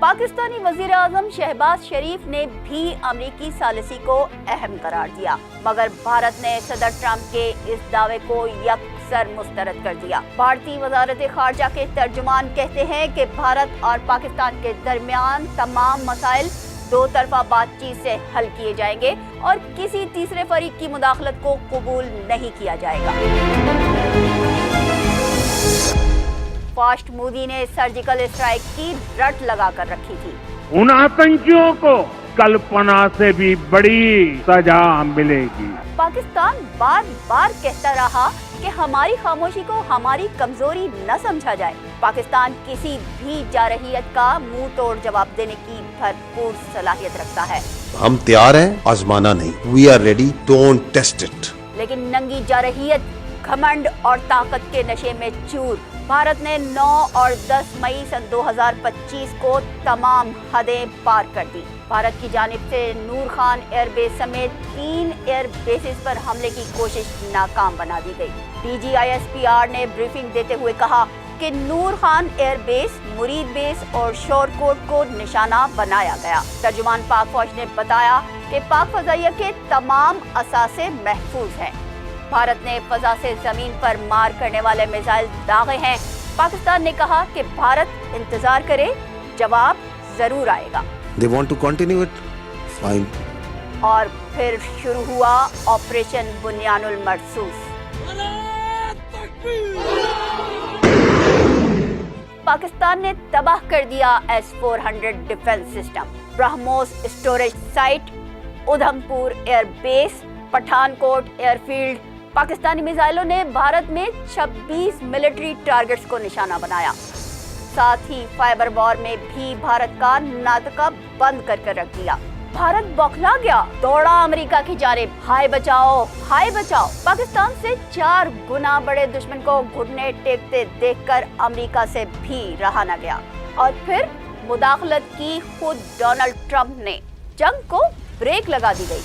पाकिस्तानी वजीर आजम शहबाज शरीफ ने भी अमरीकी सालिसी को अहम करार दिया, मगर भारत ने सदर ट्रंप के इस दावे को यकसर मुस्तरद कर दिया। भारतीय वजारत खारजा के तर्जुमान कहते हैं कि भारत और पाकिस्तान के दरमियान तमाम मसाइल दो तरफा बातचीत से हल किए जाएंगे और किसी तीसरे फरीक की मुदाखलत को कबूल नहीं किया जाएगा। फास्ट मोदी ने सर्जिकल स्ट्राइक की रट लगा कर रखी थी। उन आतंकियों को कल्पना से भी बड़ी सजा मिलेगी। पाकिस्तान बार बार कहता रहा कि हमारी खामोशी को हमारी कमजोरी न समझा जाए। पाकिस्तान किसी भी जारहियत का मुंह तोड़ जवाब देने की भरपूर सलाहियत रखता है। हम तैयार हैं, आजमाना नहीं। We are ready, don't test it. लेकिन नंगी जारहियत, घमंड और ताकत के नशे में चूर भारत ने 9 और 10 मई सन 2025 को तमाम हदें पार कर दी। भारत की जानिब से नूर खान एयरबेस समेत 3 एयर बेसिस पर हमले की कोशिश नाकाम बना दी गई। DGISPR ने ब्रीफिंग देते हुए कहा कि नूर खान एयरबेस, मुरीद बेस और शोरकोट को निशाना बनाया गया। तर्जुमान पाक फौज ने बताया कि पाक फजाइया के तमाम असासे महफूज हैं। भारत ने फजा से जमीन पर मार करने वाले मिसाइल दागे हैं। पाकिस्तान ने कहा कि भारत इंतजार करे, जवाब जरूर आएगा। They want to continue it? Fine. और फिर शुरू हुआ ऑपरेशन बुनियानुल मरसूस। पाकिस्तान ने तबाह कर दिया S-400 defence system, BrahMos storage site, Udhampur airbase, Pathankot airfield. Pakistani मिसाइलों ने भारत में 26 मिलिट्री टारगेट्स को निशाना बनाया। साथ ही फाइबर वॉर में भी भारत का नाटका बंद कर रख दिया। भारत बौखला गया, दौड़ा अमेरिका की जानिब। हाय बचाओ, हाय बचाओ। पाकिस्तान से 4 गुना बड़े दुश्मन को घुटने टेकते देखकर अमेरिका से भी रहा न गया और फिर मुदाखलत की खुद डोनाल्ड ट्रंप ने। जंग को ब्रेक लगा दी गई।